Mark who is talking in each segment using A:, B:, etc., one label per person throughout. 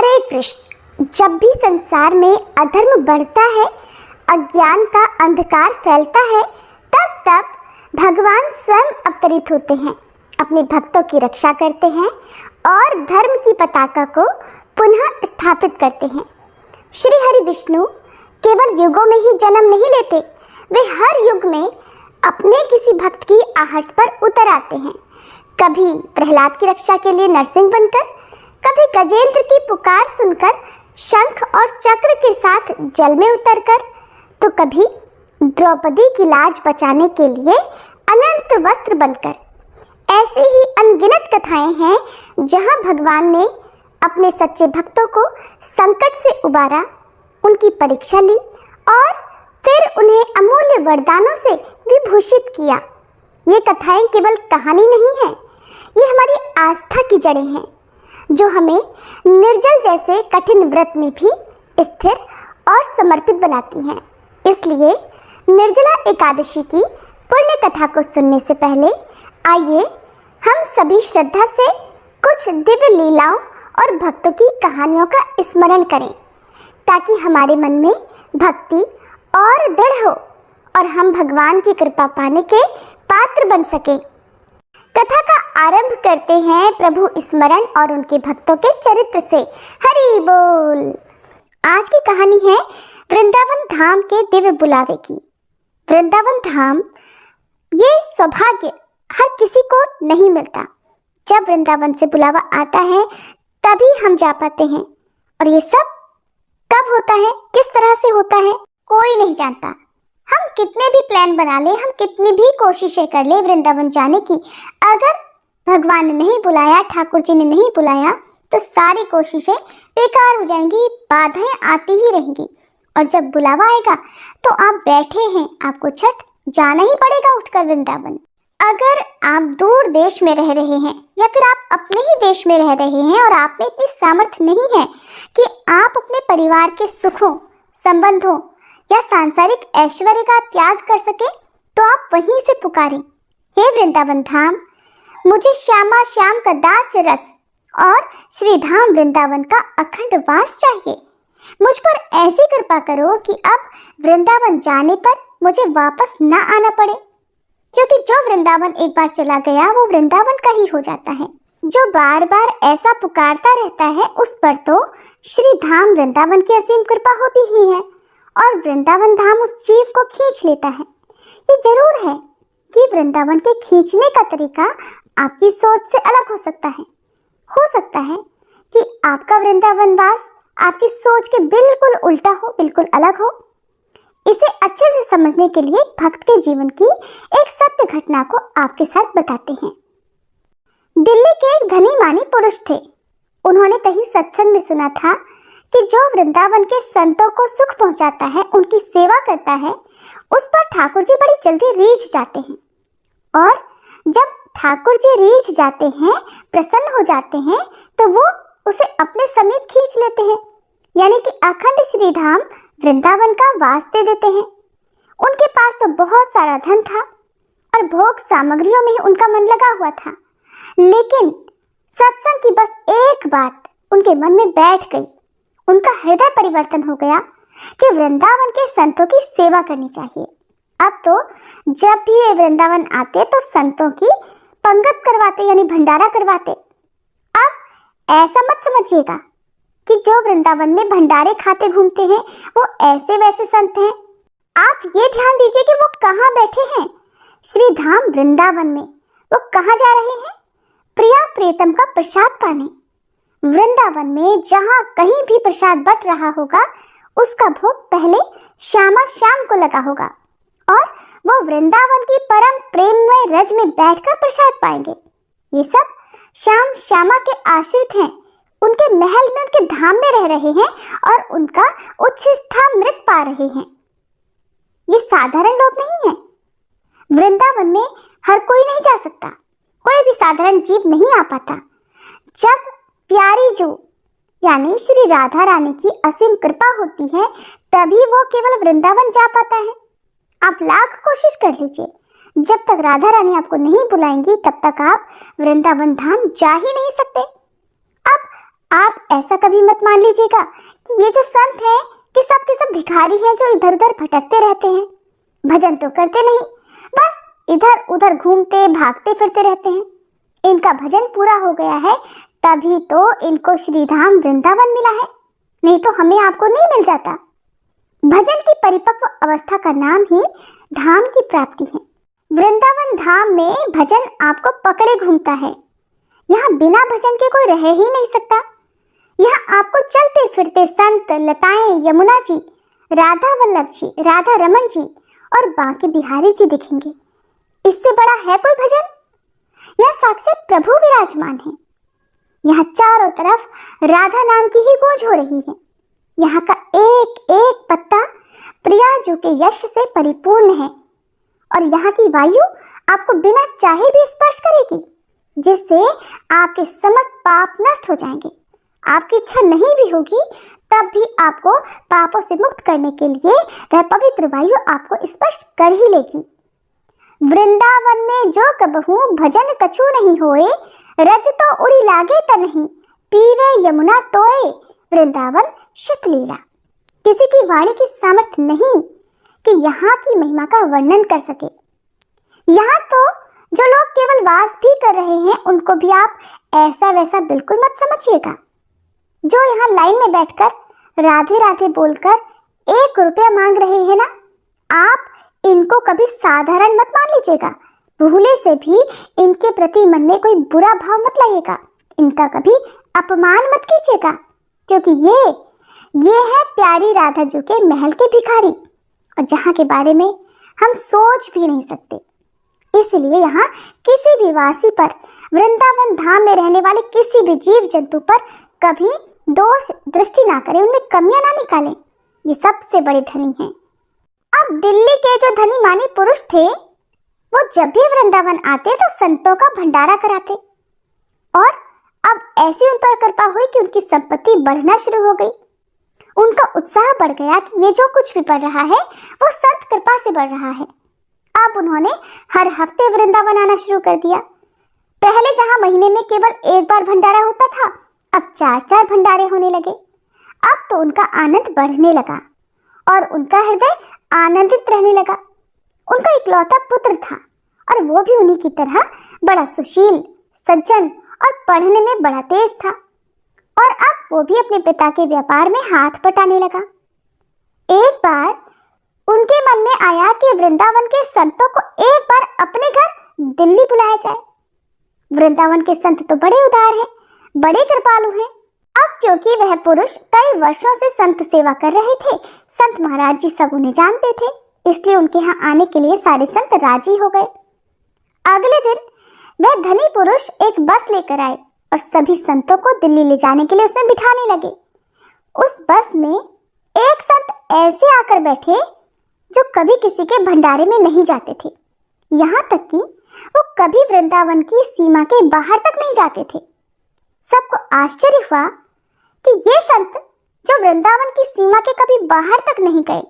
A: हरे कृष्ण। जब भी संसार में अधर्म बढ़ता है, अज्ञान का अंधकार फैलता है, तब तब भगवान स्वयं अवतरित होते हैं, अपने भक्तों की रक्षा करते हैं और धर्म की पताका को पुनः स्थापित करते हैं। श्री हरि विष्णु केवल युगों में ही जन्म नहीं लेते, वे हर युग में अपने किसी भक्त की आहट पर उतर आते हैं। कभी प्रहलाद की रक्षा के लिए नरसिंह बनकर, कभी गजेंद्र की पुकार सुनकर शंख और चक्र के साथ जल में उतरकर, तो कभी द्रौपदी की लाज बचाने के लिए अनंत वस्त्र बनकर। ऐसी ही अनगिनत कथाएं हैं जहां भगवान ने अपने सच्चे भक्तों को संकट से उबारा, उनकी परीक्षा ली और फिर उन्हें अमूल्य वरदानों से विभूषित किया। ये कथाएं केवल कहानी नहीं है, ये हमारी आस्था की जड़ें हैं जो हमें निर्जल जैसे कठिन व्रत में भी स्थिर और समर्पित बनाती हैं। इसलिए निर्जला एकादशी की पुण्य कथा को सुनने से पहले आइए हम सभी श्रद्धा से कुछ दिव्य लीलाओं और भक्तों की कहानियों का स्मरण करें, ताकि हमारे मन में भक्ति और दृढ़ हो और हम भगवान की कृपा पाने के पात्र बन सकें। कथा का आरंभ करते हैं प्रभु स्मरण और उनके भक्तों के चरित्र से। हरि बोल। आज की कहानी है वृंदावन धाम के दिव्य बुलावे की। वृंदावन धाम ये सौभाग्य हर किसी को नहीं मिलता। जब वृंदावन से बुलावा आता है तभी हम जा पाते हैं, और ये सब कब होता है, किस तरह से होता है, कोई नहीं जानता। हम कितने भी प्लान बना ले, हम कितनी भी कोशिशें कर ले वृंदावन जाने की, अगर भगवान ने नहीं बुलाया, ठाकुर जी ने नहीं बुलाया, तो सारी कोशिशें बेकार हो जाएंगी, बाधाएं आती ही रहेंगी। और जब बुलावा आएगा तो आप बैठे हैं, आपको छठ जाना ही पड़ेगा उठकर वृंदावन। अगर आप दूर देश में रह रहे हैं या फिर आप अपने ही देश में रह रहे हैं और आप में इतनी सामर्थ्य नहीं है कि आप अपने परिवार के सुखों, संबंधों या सांसारिक ऐश्वर्य का त्याग कर सके, तो आप वहीं से पुकारें, हे वृंदावन धाम, मुझे श्यामा श्याम का दास रस और श्री धाम वृंदावन का अखंड वास चाहिए। मुझ पर ऐसी कृपा करो कि अब वृंदावन जाने पर मुझे वापस ना आना पड़े, क्योंकि जो वृंदावन एक बार चला गया वो वृंदावन का ही हो जाता है। जो बार बार ऐसा पुकारता रहता है उस पर तो श्री धाम वृंदावन की असीम कृपा होती ही है, और वृंदावन धाम उस जीव को खींच लेता है। ये जरूर है कि वृंदावन के खींचने का तरीका आपकी सोच से अलग हो सकता है। हो सकता है कि आपका वृंदावन वास आपकी सोच के बिल्कुल उल्टा हो, बिल्कुल अलग हो। इसे अच्छे से समझने के लिए भक्त के जीवन की एक सत्य घटना को आपके साथ बताते हैं। दिल्ली के एक धनी मानी पुरुष थे। उन्होंने कहीं सत्संग में सुना था कि जो वृंदावन के संतों को सुख पहुंचाता है, उनकी सेवा करता है, उस पर ठाकुर जी बड़ी जल्दी रीझ जाते हैं। और जब ठाकुर जी रीझ जाते हैं, प्रसन्न हो जाते हैं, तो वो उसे अपने समीप खींच लेते हैं, यानी कि अखंड श्रीधाम वृंदावन का वास दे देते हैं। उनके पास तो बहुत सारा धन था और भोग सामग्रियों में ही उनका मन लगा हुआ था, लेकिन सत्संग की बस एक बात उनके मन में बैठ गई। उनका हृदय परिवर्तन हो गया कि वृंदावन के संतों की सेवा करनी चाहिए। अब तो जब भी वे वृंदावन आते तो संतों की पंगत करवाते, यानी भंडारा करवाते। अब ऐसा मत समझिएगा कि जो वृंदावन में भंडारे खाते घूमते हैं वो ऐसे वैसे संत हैं। आप ये ध्यान दीजिए कि वो कहाँ बैठे हैं, श्री धाम वृंदावन में। वो कहाँ जा रहे हैं? प्रिया प्रियतम का प्रसाद पाने। वृंदावन में जहाँ कहीं भी प्रसाद बट रहा होगा उसका भोग पहले श्यामा श्याम को लगा होगा, और वो वृंदावन की परम प्रेममय रज में बैठकर प्रसाद पाएंगे। ये सब श्याम श्यामा के आश्रित हैं, उनके महल में, उनके धाम में रह रहे हैं और उनका उच्छिष्टामृत पा रहे हैं। ये साधारण लोग नहीं हैं। वृंदावन में हर कोई नहीं जा सकता, कोई भी साधारण जीव नहीं आ पाता। जब प्यारी जो यानी श्री राधा रानी की असीम कृपा होती है तभी वो केवल वृंदावन जा पाता है। आप लाख कोशिश कर लीजिए, जब तक राधा रानी आपको नहीं बुलाएंगी तब तक आप वृंदावन धाम जा ही नहीं सकते। अब आप ऐसा कभी मत मान लीजिएगा कि ये जो संत हैं कि सब भिखारी हैं जो इधर उधर भटकते रहते हैं, भजन तो करते नहीं, बस इधर उधर घूमते भागते फिरते रहते हैं। इनका भजन पूरा हो गया है तभी तो इनको श्रीधाम वृंदावन मिला है, नहीं तो हमें आपको नहीं मिल जाता। भजन की परिपक्व अवस्था का नाम ही धाम की प्राप्ति है। वृंदावन धाम में भजन आपको पकड़े घूमता है। यहाँ बिना भजन के कोई रह ही नहीं सकता। यहाँ आपको चलते फिरते संत, लताएं, यमुना जी, राधा वल्लभ जी, राधा रमन जी और बांके बिहारी जी दिखेंगे। इससे बड़ा है कोई भजन? यहाँ साक्षात प्रभु विराजमान है। यहाँ चारों तरफ राधा नाम की ही गूंज हो रही है। यहाँ का एक एक पत्ता प्रियाजू के यश से परिपूर्ण है और यहाँ की वायु आपको बिना चाहे भी स्पर्श करेगी, जिससे आपके समस्त पाप नष्ट हो जाएंगे। आपकी इच्छा नहीं भी होगी तब भी आपको पापों से मुक्त करने के लिए वह पवित्र वायु आपको स्पर्श कर ही लेगी। वृंदावन में जो कबहू भजन कछु नहीं होए, रज तो उड़ी लागे तनहि, पीवे यमुना तोए, वृंदावन शीतलीला। किसी की वाणी की सामर्थ्य नहीं कि यहाँ की महिमा का वर्णन कर सके। यहाँ तो जो लोग केवल वास भी कर रहे हैं उनको भी आप ऐसा वैसा बिल्कुल मत समझिएगा। जो यहाँ लाइन में बैठकर राधे राधे बोलकर 1 रुपया मांग रहे हैं ना, आप इनको कभी साधारण मत मान लीजिएगा। भूले से भी इनके प्रति मन में कोई बुरा भाव मत लाइएगा। इनका कभी अपमान मत कीजिएगा, क्योंकि ये है प्यारी राधा जी के महल के भिखारी, और जहाँ के बारे में हम सोच भी नहीं सकते। इसलिए यहाँ किसी भी वासी पर, वृंदावन धाम में रहने वाले किसी भी जीव जंतु पर कभी दोष दृष्टि ना करें, उनमें कमियां ना निकालें। ये सबसे बड़े धनी हैं। अब दिल्ली के जो धनी मानी पुरुष थे वो जब भी वृंदावन आते तो संतों का भंडारा कराते, और अब ऐसी उन पर कृपा हुई कि उनकी संपत्ति बढ़ना शुरू हो गई। उनका उत्साह बढ़ गया कि ये जो कुछ भी बढ़ रहा है वो संत कृपा से बढ़ रहा है। अब उन्होंने हर हफ्ते वृंदावन आना शुरू कर दिया। पहले जहां महीने में केवल 1 बार भंडारा होता था, अब 4-4 भंडारे होने लगे। अब तो उनका आनंद बढ़ने लगा और उनका हृदय आनंदित रहने लगा। उनका इकलौता पुत्र था और वो भी उन्हीं की तरह बड़ा सुशील, सज्जन और पढ़ने में बड़ा तेज था, और अब वो भी अपने पिता के व्यापार में हाथ बटाने लगा। एक बार उनके मन में आया कि वृंदावन के संतों को एक बार अपने घर दिल्ली बुलाया जाए। वृंदावन के संत तो बड़े उदार हैं, बड़े कृपालु हैं। अब क्योंकि वह पुरुष कई वर्षों से संत सेवा कर रहे थे, संत महाराज जी सब उन्हें जानते थे, इसलिए उनके यहाँ आने के लिए सारे संत राजी हो गए। अगले दिन वह धनी पुरुष एक बस लेकर आए और सभी संतों को दिल्ली ले जाने के लिए उसमें बिठाने लगे। उस बस में एक संत ऐसे आकर बैठे जो कभी किसी के भंडारे में नहीं जाते थे, यहाँ तक कि वो कभी वृंदावन की सीमा के बाहर तक नहीं जाते थे। सबको आश्चर्य हुआ कि ये संत जो वृंदावन की सीमा के कभी बाहर तक नहीं गए,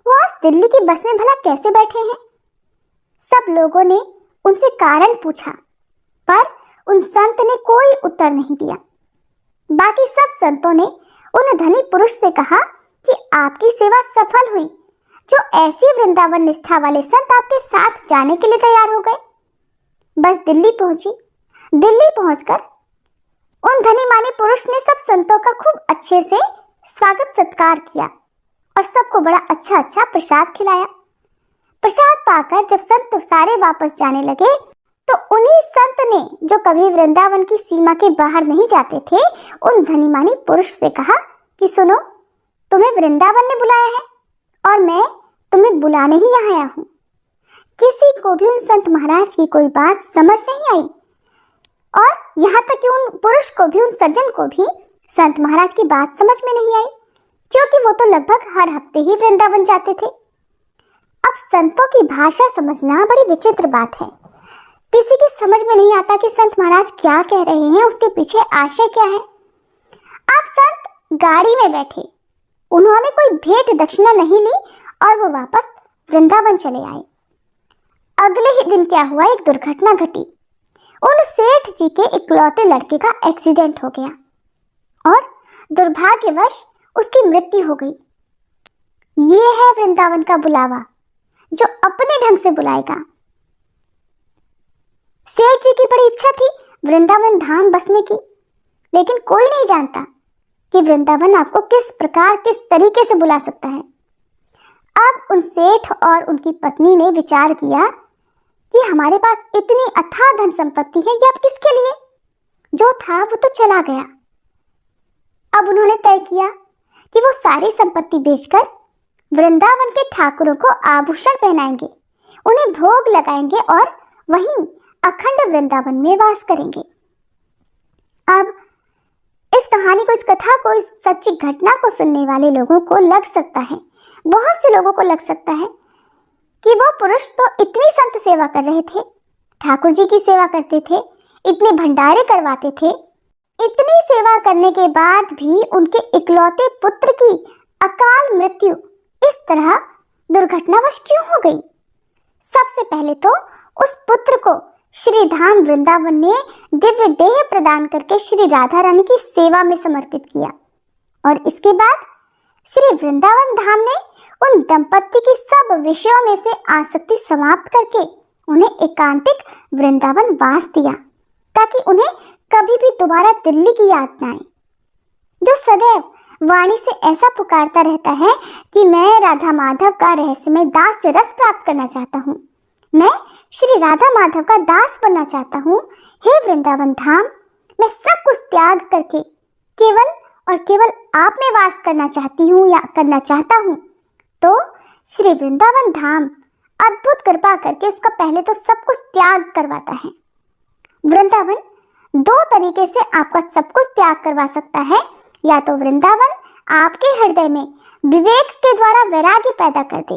A: वो आज दिल्ली की बस में भला कैसे बैठे हैं। सब लोगों ने उनसे कारण पूछा, पर उन संत ने कोई उत्तर नहीं दिया। बाकी सब संतों ने उन धनी पुरुष से कहा कि आपकी सेवा सफल हुई, जो ऐसी वृंदावन निष्ठा वाले संत आपके साथ जाने के लिए तैयार हो गए। बस दिल्ली पहुंची। दिल्ली पहुंचकर उन धनी मानी पुरुष ने सब संतों का खूब अच्छे से स्वागत सत्कार किया और सबको बड़ा अच्छा प्रसाद खिलाया। प्रसाद पाकर जब संत सारे वापस जाने लगे तो उन्हीं संत ने, जो कभी वृंदावन की सीमा के बाहर नहीं जाते थे, उन धनी मानी पुरुष से कहा कि सुनो, तुम्हें वृंदावन ने बुलाया है और मैं तुम्हें बुलाने ही यहाँ आया हूँ। किसी को भी उन संत महाराज की कोई बात समझ नहीं आई, और यहाँ तक कि उन पुरुष को भी, उन सज्जन को भी संत महाराज की बात समझ में नहीं आई, क्योंकि वो तो लगभग हर हफ्ते ही वृंदावन जाते थे। अब संतों की भाषा समझना बड़ी विचित्र बात है। किसी की समझ में नहीं आता कि संत महाराज क्या कह रहे हैं, उसके पीछे आशय क्या है। अब संत गाड़ी में बैठे, उन्होंने कोई भेंट दक्षिणा नहीं ली और वो वापस वृंदावन चले आए। अगले ही दिन क्या हुआ, एक दुर्घटना घटी। उन सेठ जी के इकलौते लड़के का एक्सीडेंट हो गया। और दुर्भाग्यवश उसकी मृत्यु हो गई। ये है वृंदावन का बुलावा, जो अपने ढंग से बुलाएगा। सेठ जी की बड़ी इच्छा थी वृंदावन धाम बसने की, लेकिन कोई नहीं जानता कि वृंदावन आपको किस प्रकार, किस तरीके से बुला सकता है। अब उन सेठ और उनकी पत्नी ने विचार किया कि हमारे पास इतनी अथाह धन संपत्ति है, ये अब किसके लिए? जो था वो तो चला गया। अब उन्होंने तय किया कि वो सारी संपत्ति बेचकर वृंदावन के ठाकुरों को आभूषण पहनाएंगे, उन्हें भोग लगाएंगे और वहीं अखंड वृंदावन में वास करेंगे। अब इस कहानी को, इस कथा को, इस सच्ची घटना को सुनने वाले लोगों को लग सकता है, बहुत से लोगों को लग सकता है कि वो पुरुष तो इतनी संत सेवा कर रहे थे, ठाकुर जी की सेवा करते थे, इतने भंडारे करवाते थे, इतनी सेवा करने के बाद भी उनके इकलौते पुत्र की अकाल मृत्यु इस तरह दुर्घटनावश क्यों हो गई? सबसे पहले तो उस पुत्र को श्री धाम वृंदावन ने दिव्य देह प्रदान करके श्री राधा रानी की सेवा में समर्पित किया, और इसके बाद श्री वृंदावन धाम ने उन दंपत्ति की सब विषयों में से आसक्ति समाप्त करके उन्हें एकांतिक वृंदावन वास दिया, ताकि उन्हें कभी भी दोबारा दिल्ली की याद न आए। जो सदैव वाणी से ऐसा पुकारता रहता है कि मैं राधा माधव का रहस्यमय दास से रस प्राप्त करना चाहता हूँ, मैं श्री राधा माधव का दास बनना चाहता हूँ, हे वृंदावन धाम, मैं सब कुछ त्याग करके केवल और केवल आप में वास करना चाहती हूँ या करना चाहता हूँ, तो श्री वृंदावन धाम अद्भुत कृपा करके उसका पहले तो सब कुछ त्याग करवाता है। वृंदावन दो तरीके से आपका सब कुछ त्याग करवा सकता है, या तो वृंदावन आपके हृदय में विवेक के द्वारा वैराग्य पैदा कर दे,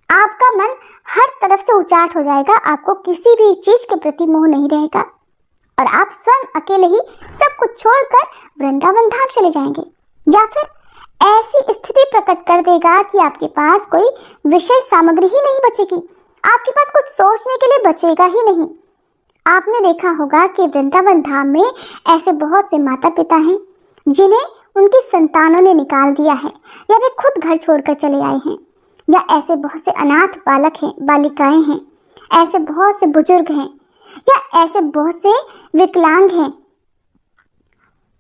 A: आपका मन हर तरफ से उचाट हो जाएगा, आपको किसी भी चीज के प्रति मोह नहीं रहेगा और आप स्वयं अकेले ही सब कुछ छोड़कर वृंदावन धाम चले जाएंगे। या फिर ऐसी स्थिति प्रकट कर देगा कि आपके पास कोई विषय सामग्री ही नहीं बचेगी, आपके पास कुछ सोचने के लिए बचेगा ही नहीं। आपने देखा होगा कि वृंदावन धाम में ऐसे बहुत से माता पिता हैं जिन्हें उनकी संतानों ने निकाल दिया है, या वे खुद घर छोड़कर चले आए हैं, या ऐसे बहुत से अनाथ बालक हैं, बालिकाएं हैं, ऐसे बहुत से बुजुर्ग हैं, या ऐसे बहुत से विकलांग हैं।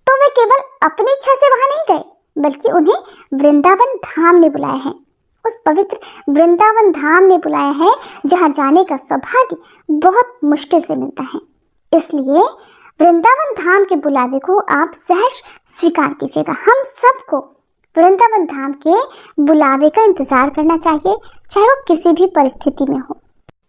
A: तो वे केवल अपनी इच्छा से वहां नहीं गए, बल्कि उन्हें वृंदावन धाम ने बुलाया है, उस पवित्र वृंदावन धाम ने बुलाया है, जहां जाने का सौभाग्य बहुत मुश्किल से मिलता है। इसलिए वृंदावन धाम के बुलावे को आप सहर्ष स्वीकार कीजिएगा। हम सबको वृंदावन धाम के बुलावे का इंतजार करना चाहिए, चाहे वो किसी भी परिस्थिति में हो।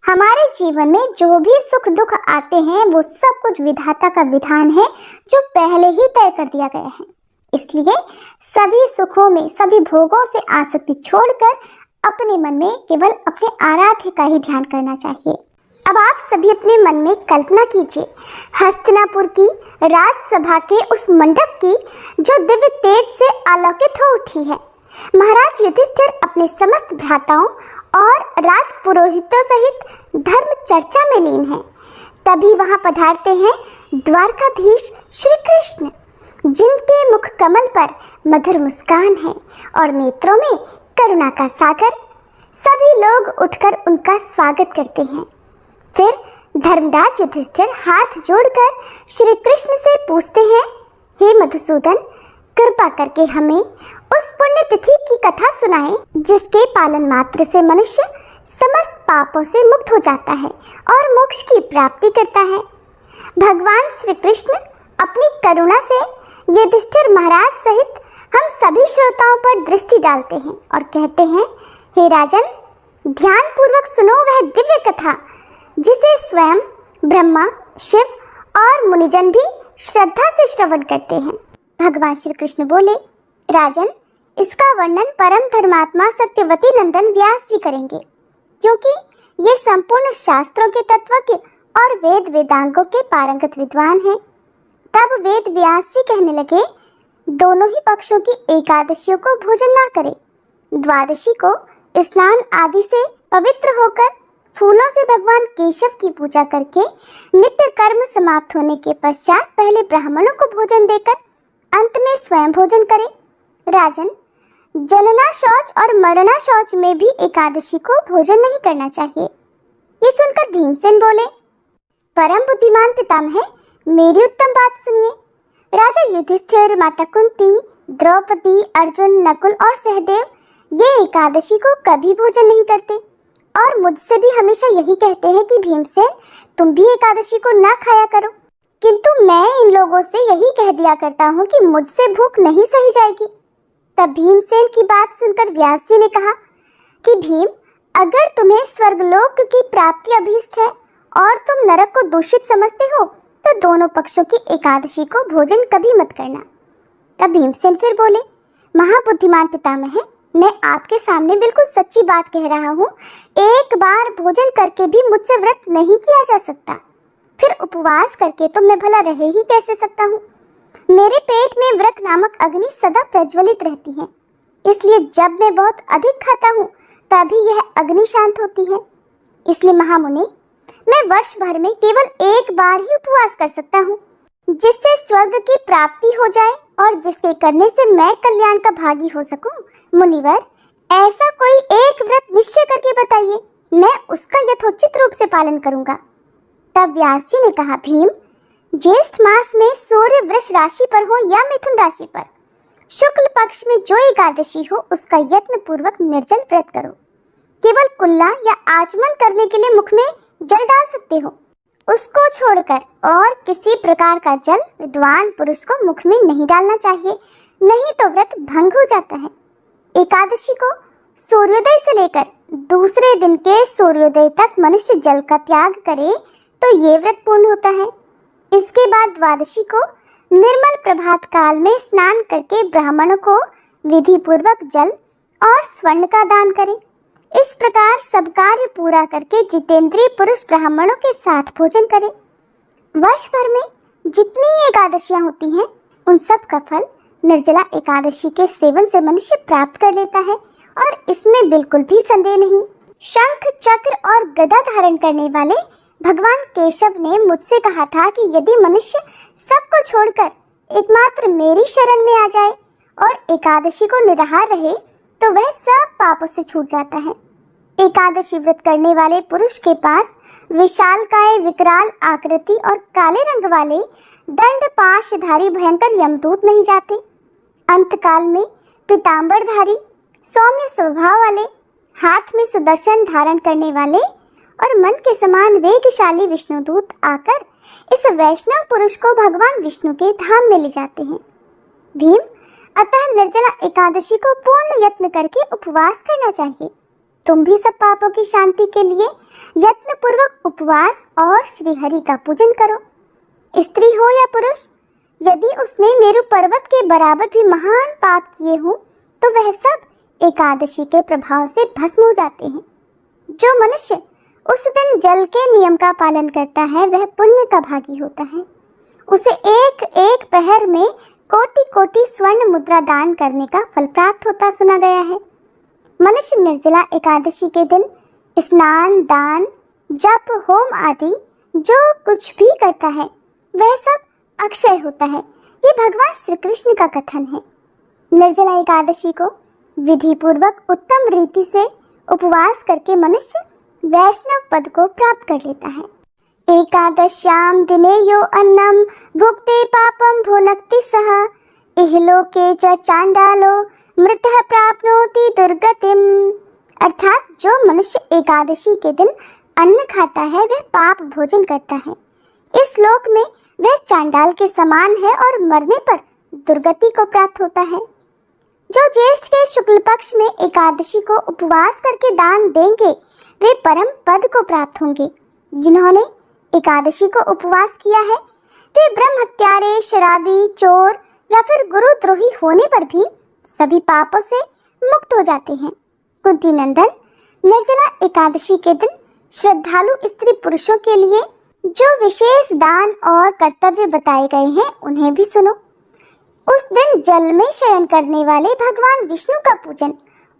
A: हमारे जीवन में जो भी सुख दुख आते हैं वो सब कुछ विधाता का विधान है, जो पहले ही तय कर दिया गया है। इसलिए सभी सुखों में, सभी भोगों से आसक्ति छोड़कर अपने मन में केवल अपने आराध्य का ही ध्यान करना चाहिए। अब आप सभी अपने मन में कल्पना कीजिए हस्तिनापुर की राजसभा के उस मंडप की, जो दिव्य तेज से आलोकित हो उठी है। महाराज युधिष्ठिर अपने समस्त भ्राताओं और राज पुरोहितों सहित धर्म चर्चा में लीन हैं। तभी वहां पधारते हैं द्वारकाधीश श्री कृष्ण, जिनके मुख कमल पर मधुर मुस्कान है और नेत्रों में करुणा का सागर। सभी लोग उठकर उनका स्वागत करते हैं। फिर धर्मराज युधिष्ठिर हाथ जोड़कर श्री कृष्ण से पूछते हैं, हे मधुसूदन, कृपा करके हमें उस पुण्य तिथि की कथा सुनाएं, जिसके पालन मात्र से मनुष्य समस्त पापों से मुक्त हो जाता है और मोक्ष की प्राप्ति करता है। भगवान श्री कृष्ण अपनी करुणा से युधिष्ठिर महाराज सहित हम सभी श्रोताओं पर दृष्टि डालते हैं और कहते हैं, हे राजन, ध्यान पूर्वक सुनो वह दिव्य कथा, जिसे स्वयं ब्रह्मा, शिव और मुनिजन भी श्रद्धा से श्रवण करते हैं। भगवान श्री कृष्ण बोले, राजन, इसका वर्णन परम धर्मात्मा सत्यवती नंदन व्यास जी करेंगे, क्योंकि ये संपूर्ण शास्त्रों के तत्वज्ञ और वेद वेदांगों के पारंगत विद्वान हैं। तब वेद व्यास जी कहने लगे, दोनों ही पक्षों की एकादशियों को भोजन ना करें। द्वादशी को स्नान आदि से पवित्र होकर फूलों से भगवान केशव की पूजा करके नित्य कर्म समाप्त होने के पश्चात पहले ब्राह्मणों को भोजन देकर अंत में स्वयं भोजन करें। राजन, जनना शौच और मरना शौच में भी एकादशी को भोजन नहीं करना चाहिए। ये सुनकर भीमसेन बोले, परम बुद्धिमान पितामह, मेरी उत्तम बात सुनिए। राजा युधिष्ठिर, माता कुंती, द्रौपदी, अर्जुन, नकुल और सहदेव ये एकादशी को कभी भोजन नहीं करते और मुझसे भी हमेशा यही कहते हैं कि भीमसेन तुम भी एकादशी को ना खाया करो, किंतु मैं इन लोगों से यही कह दिया करता हूँ कि मुझसे भूख नहीं सही जाएगी। तब भीमसेन की बात सुनकर व्यास जी ने कहा कि भीम, अगर तुम्हें स्वर्गलोक की प्राप्ति अभीष्ट है और तुम नरक को दूषित समझते हो तो दोनों पक्षों की एकादशी को भोजन कभी मत करना। तब भीमसेन फिर बोले, महाबुद्धिमान पितामह, मैं आपके सामने बिल्कुल सच्ची बात कह रहा हूँ। एक बार भोजन करके भी मुझसे व्रत नहीं किया जा सकता, फिर उपवास करके तो मैं भला रह ही कैसे सकता हूँ। मेरे पेट में व्रत नामक अग्नि सदा प्रज्वलित रहती है, इसलिए जब मैं बहुत अधिक खाता हूँ तभी यह अग्नि शांत होती है। इसलिए महामुनि, मैं वर्ष भर में केवल एक बार ही उपवास कर सकता हूँ, जिससे स्वर्ग की प्राप्ति हो जाए और जिसके करने से मैं कल्याण का भागी हो सकूं। मुनिवर, ऐसा कोई एक व्रत निश्चय करके बताइए, मैं उसका यथोचित रूप से पालन करूंगा। तब व्यास जी ने कहा, भीम, ज्येष्ठ मास में सूर्य वृष राशि पर हो या मिथुन राशि पर, शुक्ल पक्ष में जो एकादशी हो उसका यत्न पूर्वक निर्जल व्रत करो। केवल कुल्ला या आचमन करने के लिए मुख में जल डाल सकते हो, उसको छोड़कर और किसी प्रकार का जल विद्वान पुरुष को मुख में नहीं डालना चाहिए, नहीं तो व्रत भंग हो जाता है। एकादशी को सूर्योदय से लेकर दूसरे दिन के सूर्योदय तक मनुष्य जल का त्याग करे तो ये व्रत पूर्ण होता है। इसके बाद द्वादशी को निर्मल प्रभात काल में स्नान करके ब्राह्मणों को विधि पूर्वक जल और स्वर्ण का दान करें। इस प्रकार सब कार्य पूरा करके जितेंद्रिय पुरुष ब्राह्मणों के साथ भोजन करें। वर्ष भर में जितनी एकादशियां होती हैं उन सब का फल निर्जला एकादशी के सेवन से मनुष्य प्राप्त कर लेता है और इसमें बिल्कुल भी संदेह नहीं। शंख, चक्र और गदा धारण करने वाले भगवान केशव ने मुझसे कहा था कि यदि मनुष्य सबको छोड़कर एकमात्र मेरी शरण में आ जाए और एकादशी को निराहार रहे तो वह सब पापों से छूट जाता है। एकादशी व्रत करने वाले पुरुष के पास विशालकाय, विकराल आकृति और काले रंग वाले दंड पाशधारी भयंकर यमदूत नहीं जाते। अंतकाल में पीतांबरधारी, सौम्य स्वभाव वाले, हाथ में सुदर्शन धारण करने वाले और मन के समान वेगशाली विष्णुदूत आकर इस वैष्णव पुरुष को भगवान विष्णु के धाम में ले जाते हैं। भीम, अतः निर्जला एकादशी को पूर्ण यत्न करके उपवास करना चाहिए। तुम भी सब पापों की शांति के लिए यत्न पूर्वक उपवास और श्रीहरि का पूजन करो। स्त्री हो या पुरुष, यदि उसने मेरु पर्वत के बराबर भी महान पाप किए हों तो वह सब एकादशी के प्रभाव से भस्म हो जाते हैं। जो मनुष्य उस दिन जल के नियम का पालन करता है वह पुण्य का भागी होता है। उसे एक एक पहर में कोटि कोटि स्वर्ण मुद्रा दान करने का फल प्राप्त होता सुना गया है। मनुष्य निर्जला एकादशी के दिन स्नान, दान, जप, होम आदि जो कुछ भी करता है वह सब अक्षय होता है। ये भगवान श्री कृष्ण का कथन है। निर्जला एकादशी को विधि पूर्वक उत्तम रीति से उपवास करके मनुष्य वैष्णव पद को प्राप्त कर लेता है। एकादश्याम दिने यो अन्नम भुक्ते पापम भुनक्ति सह इहलोके च चांडालो मृतः प्राप्नोति दुर्गतिम। अर्थात जो मनुष्य एकादशी के दिन अन्न खाता है वह पाप भोजन करता है। इस लोक में वह चांडाल के समान है और मरने पर दुर्गति को प्राप्त होता है। जो ज्येष्ठ के शुक्ल पक्ष में एकादशी को उपवास करके दान देंगे वे परम पद को प्राप्त होंगे। जिन्होंने एकादशी को उपवास किया है वे ब्रह्म हत्यारे, शराबी, चोर या फिर गुरुद्रोही होने पर भी सभी पापों से मुक्त हो जाते हैं। कुंती नंदन, निर्जला एकादशी के दिन श्रद्धालु स्त्री पुरुषों के लिए जो विशेष दान और कर्तव्य बताए गए हैं उन्हें भी सुनो। उस दिन जल में शयन करने वाले भगवान विष्णु का पूजन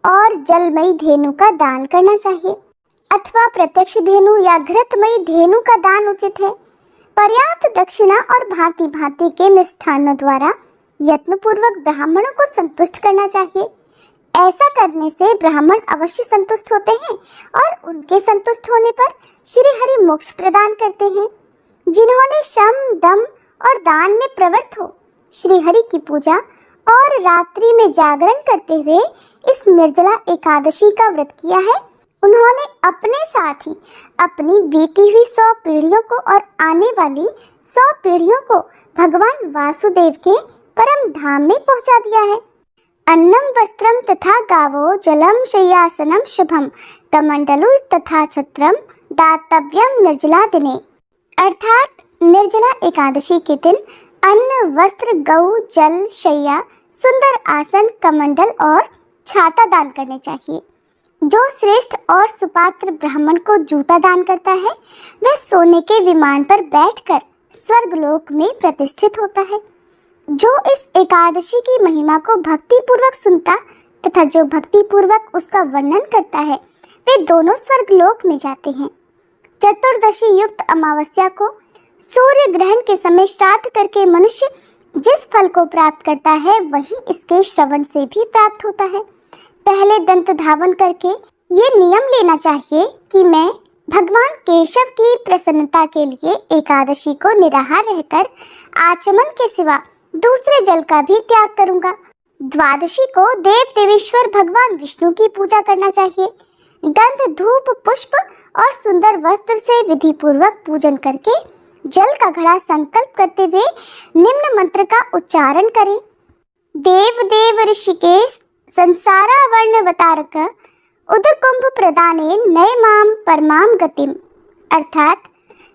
A: और जलमयी धेनु का दान करना चाहिए अथवा प्रत्यक्ष धेनु या घृतमयी धेनु का दान उचित है। पर्याप्त दक्षिणा और भांति भांति के मिष्ठान्नों द्वारा यत्नपूर्वक ब्राह्मणों को संतुष्ट करना चाहिए। ऐसा करने से ब्राह्मण अवश्य संतुष्ट होते हैं और उनके संतुष्ट होने पर श्री हरि मोक्ष प्रदान करते हैं। जिन्होंने शम, दम और दान में प्रवृत्त हो श्री हरि की पूजा और रात्रि में जागरण करते हुए इस निर्जला एकादशी का व्रत किया है, उन्होंने अपने साथ ही अपनी बीती हुई 100 पीढ़ियों को और आने वाली 100 पीढ़ियों को भगवान वासुदेव के परम धाम में पहुंचा दिया है। अन्नम वस्त्रम तथा गावो जलम शय्यासनम शुभम कमंडलु तथा छत्रम दातव्यम निर्जला दिने। अर्थात निर्जला एकादशी के दिन अन्न, वस्त्र, गौ, जल, शैया, सुंदर आसन, कमंडल और छाता दान करने चाहिए। जो श्रेष्ठ और सुपात्र ब्राह्मण को जूता दान करता है वह सोने के विमान पर बैठकर स्वर्गलोक में प्रतिष्ठित होता है। जो इस एकादशी की महिमा को भक्ति पूर्वक सुनता तथा जो भक्ति पूर्वक उसका वर्णन करता है वे दोनों स्वर्गलोक में जाते हैं। चतुर्दशी युक्त अमावस्या को सूर्य ग्रहण के समय श्राद्ध करके मनुष्य जिस फल को प्राप्त करता है वही इसके श्रवण से भी प्राप्त होता है। पहले दंत धावन करके ये नियम लेना चाहिए कि मैं भगवान केशव की प्रसन्नता के लिए एकादशी को निराहार रहकर आचमन के सिवा दूसरे जल का भी त्याग करूंगा। द्वादशी को देव देवेश्वर भगवान विष्णु की पूजा करना चाहिए। गंध, धूप, पुष्प और सुंदर वस्त्र से विधि पूर्वक पूजन करके जल का घड़ा संकल्प करते हुए निम्न मंत्र का उच्चारण करें। देव देव ऋषिकेश संसारा वर्णवतारक उदकुंभ प्रदाने नय माम परमाम गतिम। अर्थात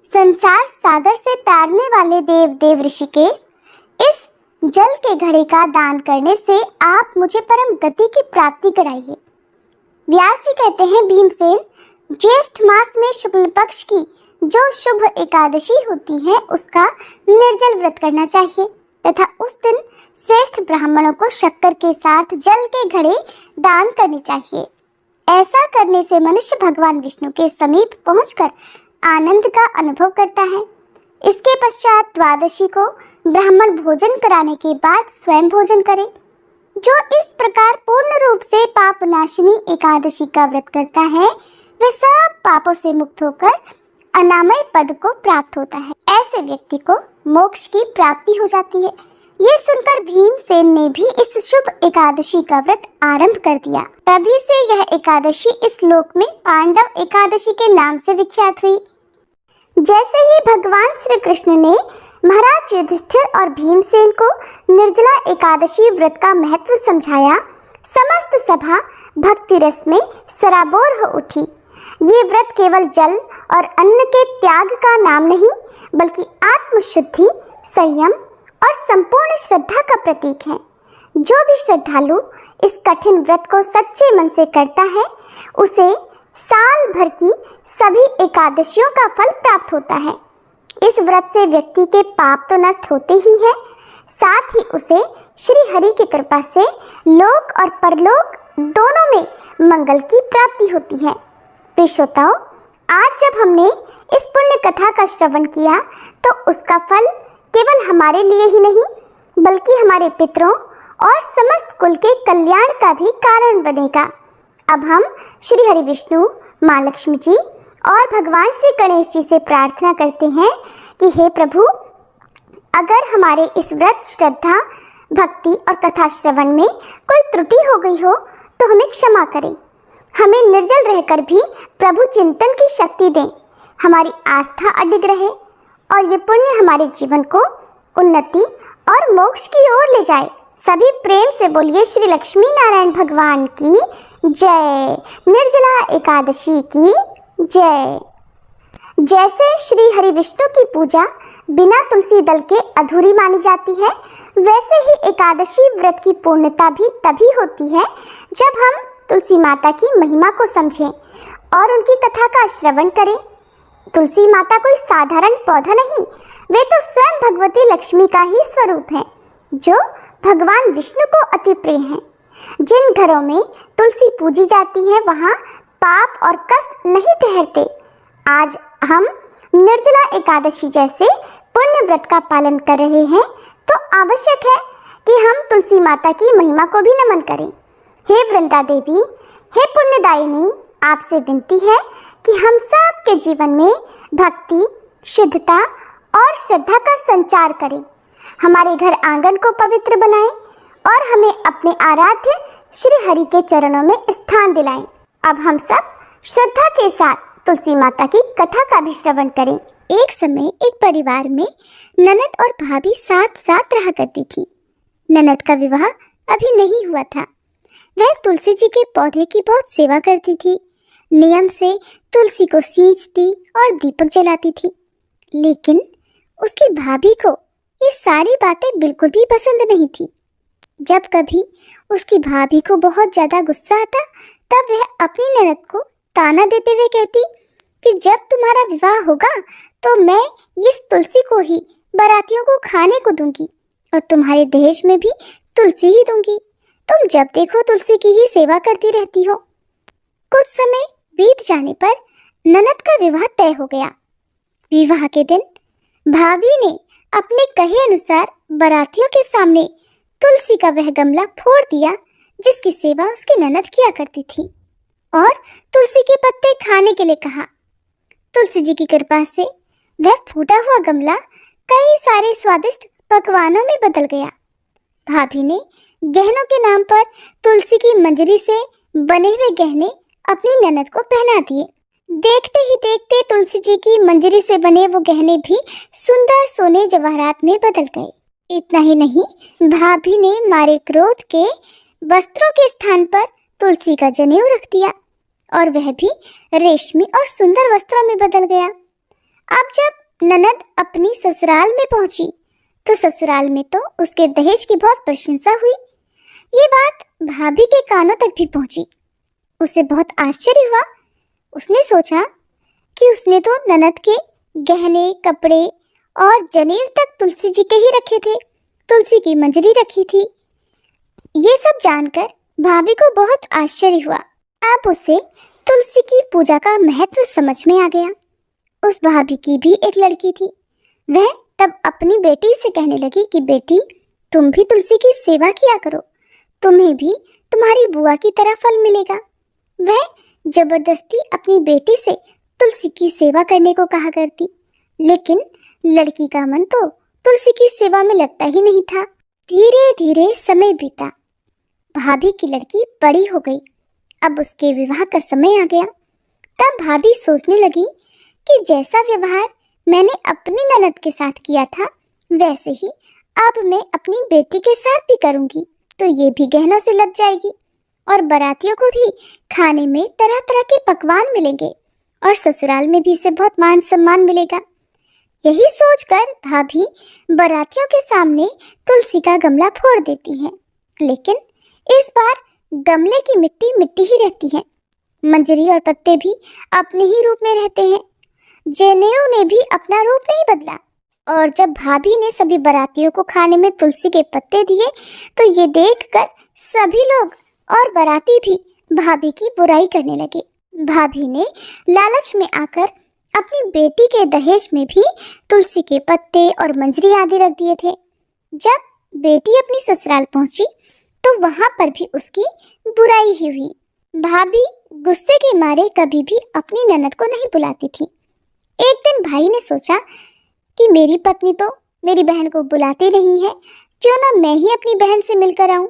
A: संसार सागर से तारने वाले देव देव ऋषिकेश, इस जल के घड़े का दान करने से आप मुझे परम गति की प्राप्ति कराइए। व्यास जी कहते हैं, भीमसेन, ज्येष्ठ मास में शुक्ल पक्ष की जो शुभ एकादशी होती है उसका निर्जल व्रत करना चाहिए तथा उस दिन श्रेष्ठ ब्राह्मणों को शक्कर के साथ जल के घड़े दान करने चाहिए। ऐसा करने से मनुष्य भगवान विष्णु के समीप पहुंचकर आनंद का अनुभव करता है। इसके पश्चात द्वादशी को ब्राह्मण भोजन कराने के बाद स्वयं भोजन करे। जो इस प्रकार पूर्ण रूप से पाप नाशिनी एकादशी का व्रत करता है वह सब पापों से मुक्त होकर अनामय पद को प्राप्त होता है। ऐसे व्यक्ति को मोक्ष की प्राप्ति हो जाती है। ये सुनकर भीमसेन ने भी इस शुभ एकादशी का व्रत आरंभ कर दिया। तभी से यह एकादशी इस लोक में पांडव एकादशी के नाम से विख्यात हुई। जैसे ही भगवान श्री कृष्ण ने महाराज युधिष्ठिर और भीमसेन को निर्जला एकादशी व्रत का महत्व समझाया, समस्त सभा भक्ति रस में सराबोर हो उठी। ये व्रत केवल जल और अन्न के त्याग का नाम नहीं बल्कि आत्मशुद्धि, संयम और संपूर्ण श्रद्धा का प्रतीक है। जो भी श्रद्धालु इस कठिन व्रत को सच्चे मन से करता है उसे साल भर की सभी एकादशियों का फल प्राप्त होता है। इस व्रत से व्यक्ति के पाप तो नष्ट होते ही हैं, साथ ही उसे श्री हरि की कृपा से लोक और परलोक दोनों में मंगल की प्राप्ति होती है। प्रिय श्रोताओ, आज जब हमने इस पुण्य कथा का श्रवण किया तो उसका फल केवल हमारे लिए ही नहीं बल्कि हमारे पितरों और समस्त कुल के कल्याण का भी कारण बनेगा। अब हम श्री हरि विष्णु, माँ लक्ष्मी जी और भगवान श्री गणेश जी से प्रार्थना करते हैं कि हे प्रभु, अगर हमारे इस व्रत, श्रद्धा, भक्ति और कथा श्रवण में कोई त्रुटि हो गई हो तो हमें क्षमा करें। हमें निर्जल रहकर भी प्रभु चिंतन की शक्ति दें, हमारी आस्था अडिग रहे और ये पुण्य हमारे जीवन को उन्नति और मोक्ष की ओर ले जाए। सभी प्रेम से बोलिए श्री लक्ष्मी नारायण भगवान की जय। निर्जला एकादशी की जय। जैसे श्री हरि विष्णु की पूजा बिना तुलसी दल के अधूरी मानी जाती है, वैसे ही एकादशी व्रत की पूर्णता भी तभी होती है जब हम तुलसी माता की महिमा को समझें और उनकी कथा का श्रवण करें। तुलसी माता कोई साधारण पौधा नहीं, वे तो स्वयं भगवती लक्ष्मी का ही स्वरूप है जो भगवान विष्णु को अति प्रिय हैं। जिन घरों में तुलसी पूजी जाती है वहाँ पाप और कष्ट नहीं ठहरते। आज हम निर्जला एकादशी जैसे पुण्य व्रत का पालन कर रहे हैं तो आवश्यक है कि कि हम तुलसी माता की महिमा को भी नमन करें। हे वृंदा देवी, हे पुण्यदायिनी, आपसे विनती है कि हम सब के जीवन में भक्ति, शुद्धता और श्रद्धा का संचार करें, हमारे घर आंगन को पवित्र बनाएं और हमें अपने आराध्य श्री हरि के चरणों में स्थान दिलाएं। अब हम सब श्रद्धा के साथ तुलसी माता की कथा का भी श्रवण करें। एक समय एक परिवार में ननद और भाभी साथ साथ रहा करती थी। ननद का विवाह अभी नहीं हुआ था। वह तुलसी जी के पौधे की बहुत सेवा करती थी, नियम से तुलसी को सींचती और दीपक जलाती थी। लेकिन उसकी भाभी को ये सारी बातें बिल्कुल भी पसंद नहीं थी। जब कभी उसकी भाभी को बहुत ज़्यादा गुस्सा आता, तब वह अपनी ननद को ताना देते हुए कहती कि जब तुम्हारा विवाह होगा तो मैं इस तुलसी को ही बारातियों को खाने को दूंगी और तुम्हारे दहेज में भी तुलसी ही दूंगी। तुम जब देखो तुलसी की ही सेवा करती रहती हो। कुछ समय बीत जाने पर ननद का विवाह तय हो गया। विवाह के दिन भाभी ने अपने कहे अनुसार बारातियों के सामने तुलसी का वह गमला फोड़ दिया जिसकी सेवा उसकी ननद किया करती थी, और तुलसी के पत्ते खाने के लिए कहा। तुलसी जी की कृपा से वह फूटा हुआ गमला कई सारे स्वादिष्ट पकवानों में बदल गया। भाभी ने गहनों के नाम पर तुलसी की मंजरी से बने हुए गहने अपनी ननद को पहना दिए। देखते ही देखते तुलसी जी की मंजरी से बने वो गहने भी सुंदर सोने जवाहरात में बदल गए। इतना ही नहीं, भाभी ने मारे क्रोध के वस्त्रों के स्थान पर तुलसी का जनेऊ रख दिया और वह भी रेशमी और सुंदर वस्त्रों में बदल गया। अब जब ननद अपनी ससुराल में पहुंची तो ससुराल में तो उसके दहेज की बहुत प्रशंसा हुई। ये बात भाभी के कानों तक भी पहुंची। उसे बहुत आश्चर्य हुआ। उसने सोचा कि उसने तो ननद के गहने, कपड़े और जनेऊ तक तुलसी जी के ही रखे थे, तुलसी की मंजरी रखी थी। ये सब जानकर भाभी को बहुत आश्चर्य हुआ। अब उसे तुलसी की पूजा का महत्व समझ में आ गया। उस भाभी की भी एक लड़की थी। वह तब अपनी बेटी से कहने लगी कि बेटी, तुम भी तुलसी की सेवा किया करो, तुम्हें भी तुम्हारी बुआ की तरह फल मिलेगा। वह जबरदस्ती अपनी बेटी से तुलसी की सेवा करने को कहा करती, लेकिन लड़की का मन तो तुलसी की सेवा में लगता ही नहीं था। धीरे धीरे समय बीता। भाभी की लड़की बड़ी हो गई। अब उसके विवाह का समय आ गया। तब भाभी सोचने लगी कि जैसा व्यवहार मैंने अपनी ननद के साथ किया था, वैसे ही अब मैं अपनी बेटी के साथ भी करूंगी, तो ये भी गहनों से लग जाएगी और बारातियों को भी खाने में तरह तरह के पकवान मिलेंगे और ससुराल में भी इसे बहुत मान सम्मान मिलेगा। यही सोचकर भाभी बारातियों के सामने तुलसी का गमला फोड़ देती है, लेकिन इस बार गमले की मिट्टी मिट्टी ही रहती है। मंजरी और पत्ते भी अपने ही रूप में रहते हैं। जनेऊ ने भी अपना रूप नहीं बदला। और जब भाभी ने सभी बारातियों को खाने में तुलसी के पत्ते दिए तो ये देखकर सभी लोग और बाराती भी भाभी की बुराई करने लगे। भाभी ने लालच में आकर अपनी बेटी के दहेज में भी तुलसी के पत्ते और मंजरी आदि रख दिए थे। जब बेटी अपनी ससुराल पहुंची तो वहां पर भी उसकी बुराई ही हुई। भाभी गुस्से के मारे कभी भी अपनी ननद को नहीं बुलाती थी। एक दिन भाई ने सोचा कि मेरी पत्नी तो मेरी बहन को बुलाती नहीं है, क्यों ना मैं ही अपनी बहन से मिलकर आऊं।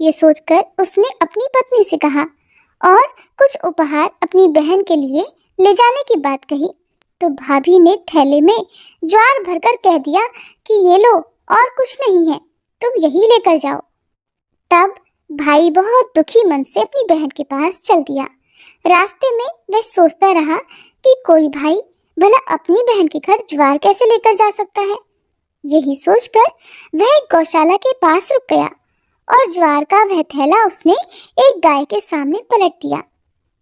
A: ये सोचकर उसने अपनी पत्नी से कहा और कुछ उपहार अपनी बहन के लिए ले जाने की बात कही। तो भाभी ने थैले में ज्वार भरकर कह दिया कि ये लो, और कुछ नहीं है, तुम यही लेकर जाओ। तब भाई बहुत दुखी मन से अपनी बहन के पास चल दिया। रास्ते में वह सोचता रहा कि कोई भाई भला अपनी बहन के घर ज्वार कैसे लेकर जा सकता है। यही सोचकर वह एक गौशाला के पास रुक गया और ज्वार का वह थैला उसने एक गाय के सामने पलट दिया।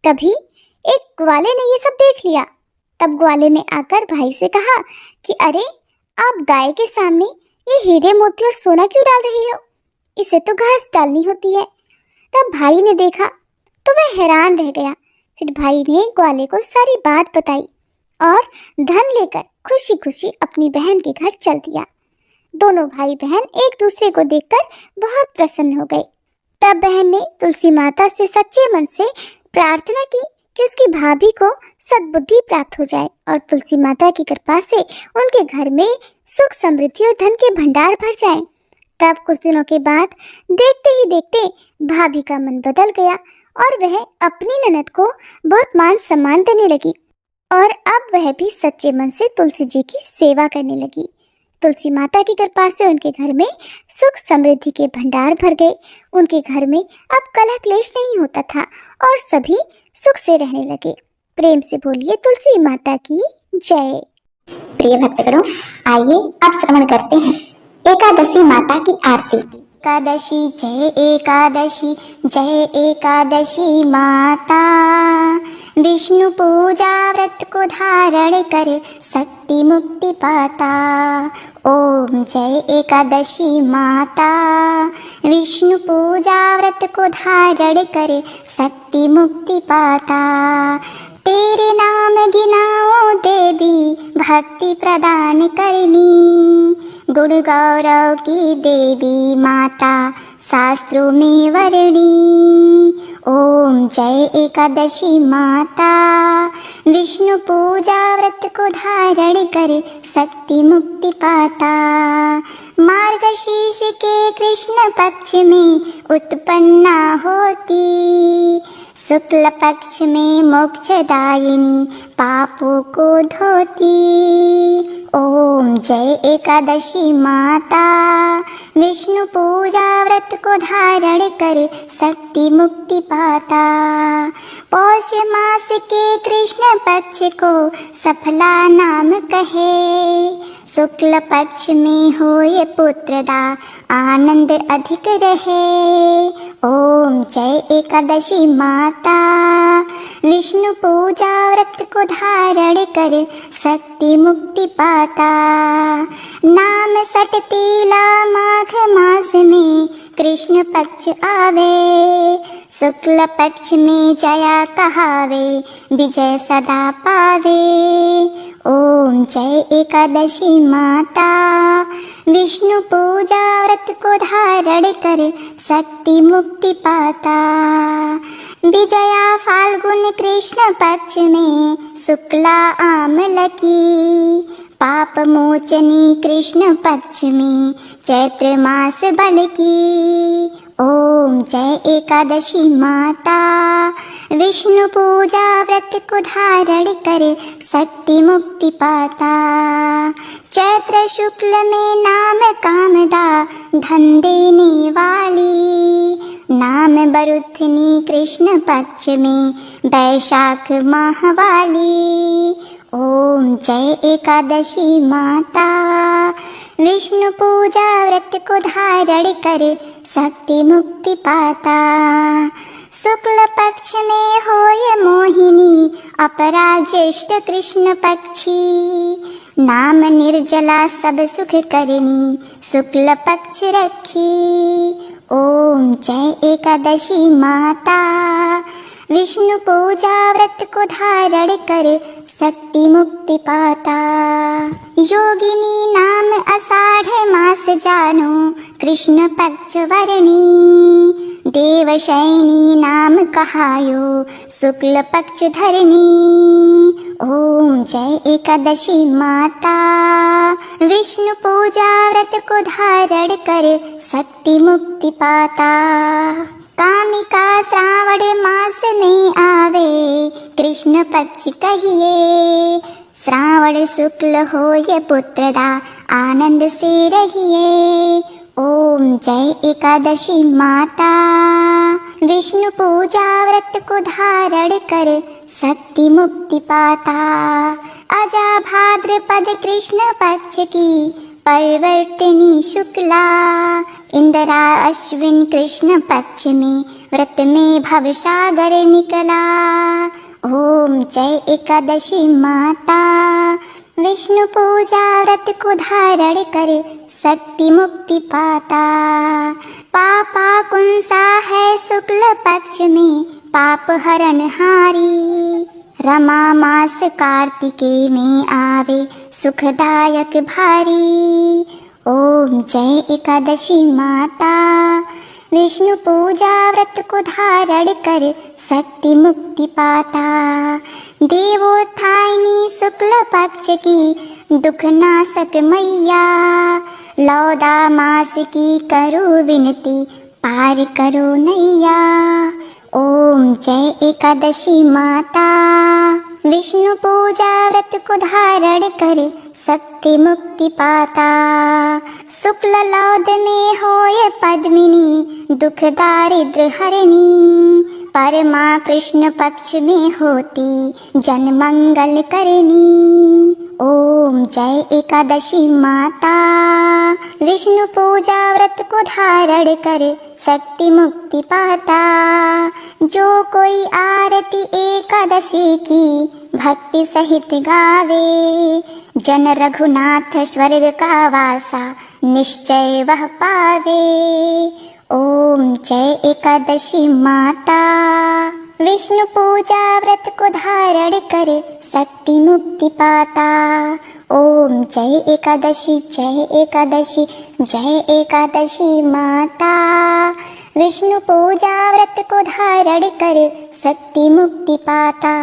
A: तभी एक ग्वाले ने ये सब देख लिया। तब ग्वाले ने आकर भाई से कहा कि अरे, आप गाय के सामने ये हीरे मोती और सोना क्यों डाल रही हो? इसे तो घास डालनी होती है। तब भाई ने देखा तो वह हैरान रह गया। फिर भाई ने ग्वाले को सारी बात बताई और धन लेकर खुशी खुशी अपनी बहन के घर चल दिया। दोनों भाई बहन एक दूसरे को देखकर बहुत प्रसन्न हो गए। तब बहन ने तुलसी माता से सच्चे मन से प्रार्थना की कि उसकी भाभी को सद्बुद्धि प्राप्त हो जाए और तुलसी माता की कृपा से उनके घर में सुख समृद्धि और धन के भंडार भर जाएं। तब कुछ दिनों के बाद देखते ही देखते भाभी का मन बदल गया और वह अपनी ननद को बहुत मान सम्मान देने लगी और अब वह भी सच्चे मन से तुलसी जी की सेवा करने लगी। तुलसी माता की कृपा से उनके घर में सुख समृद्धि के भंडार भर गए। उनके घर में अब कलह क्लेश नहीं होता था और सभी सुख से रहने लगे। प्रेम से बोलिए तुलसी माता की जय।
B: प्रिय भक्तगणों, आइए अब श्रवण करते हैं एकादशी माता की आरती।
A: एकादशी जय एकादशी माता, विष्णु पूजा व्रत को धारण कर शक्ति मुक्ति पाता। ओम जय एकादशी माता, विष्णु पूजा व्रत को धारण कर शक्ति मुक्ति पाता। तेरे नाम गिनाओ देवी भक्ति प्रदान करनी, गुण गौरव की देवी माता शास्त्रों में वर्णी। ओम जय एकादशी माता, विष्णु पूजा व्रत को धारण कर शक्ति मुक्ति पाता। मार्गशीर्ष के कृष्ण पक्ष में उत्पन्ना होती, शुक्ल पक्ष में मोक्षदायिनी पापों को धोती। ओम जय एकादशी माता, विष्णु पूजा व्रत को धारण कर शक्ति मुक्ति पाता। पौष मास के कृष्ण पक्ष को सफला नाम कहे, शुक्ल पक्ष में होए पुत्रदा आनंद अधिक रहे। ओम जय एकादशी माता, विष्णु पूजा व्रत को धारण कर शक्ति मुक्ति पाता। नाम सटतीला माघ मास में कृष्ण पक्ष आवे, शुक्ल पक्ष में जया कहावे विजय सदा पावे। ओम जय एकादशी माता, विष्णु पूजा व्रत को धारण कर शक्ति मुक्ति पाता। विजया फाल्गुन कृष्ण पक्ष में शुक्ला आमल की, पाप मोचनी कृष्ण पक्ष में चैत्र मास बल की। ओम जय एकादशी माता, विष्णु पूजा व्रत को धारण कर शक्ति मुक्ति पाता। चैत्र शुक्ल में नाम कामदा धन देने वाली, नाम बरुद्धनी कृष्ण पक्ष में वैशाख माह वाली। ओम जय एकादशी माता, विष्णु पूजा व्रत को धारण कर शक्ति मुक्ति पाता। शुक्ल पक्ष में होय मोहिनी अपरा ज्येष्ठ कृष्ण पक्षी, नाम निर्जला सब सुख करनी शुक्ल पक्ष रखी। ओम जय एकादशी माता, विष्णु पूजा व्रत को धारण कर शक्ति मुक्ति पाता। योगिनी नाम आषाढ़ मास जानो कृष्ण पक्ष वर्णी, देवशयनी नाम कहायो शुक्ल पक्ष धरनी। ओम जय एकादशी माता, विष्णु पूजा व्रत को धारण कर शक्ति मुक्ति पाता। कामिका श्रावण मास में आवे कृष्ण पक्ष कहिए, श्रावण शुक्ल होए पुत्रदा आनंद से रहिए। ओम जय एकादशी माता, विष्णु पूजा व्रत को धारण कर शक्ति मुक्ति पाता। अजा भाद्रपद कृष्ण पक्ष की परिवर्तिनी शुक्ला, इंदिरा अश्विन कृष्ण पक्ष में व्रत में भवसागर निकला। ओम जय एकादशी माता, विष्णु पूजा व्रत को धारण कर शक्ति मुक्ति पाता। पापा कुंसा है शुक्ल पक्ष में पाप हरण हारी, रमा मास कार्तिके में आवे सुखदायक भारी।
B: ओम जय एकादशी माता, विष्णु पूजा व्रत को धारण कर शक्ति मुक्ति पाता। देवोत्थानी शुक्ल पक्ष की दुख नाशक मैया, लौदा मास की करो विनती पार करो नैया। ओम जय एकादशी माता, विष्णु पूजा व्रत को धारण कर शक्ति मुक्ति पाता। शुक्ल लौद में होय पद्मिनी, दुख दारिद्र हरणी, परमा कृष्ण पक्ष में होती जन मंगल करनी। ओम जय एकादशी माता, विष्णु पूजा व्रत को धारण कर शक्ति मुक्ति पाता। जो कोई आरती एकादशी की भक्ति सहित गावे, जन रघुनाथ स्वर्ग का वासा निश्चय वह पावे। ओम जय एकादशी माता, विष्णु पूजा व्रत को धारण कर शक्ति मुक्ति पाता। ओम जय एकादशी जय एकादशी जय एकादशी माता, विष्णु पूजा व्रत को धारण कर शक्ति मुक्ति पाता।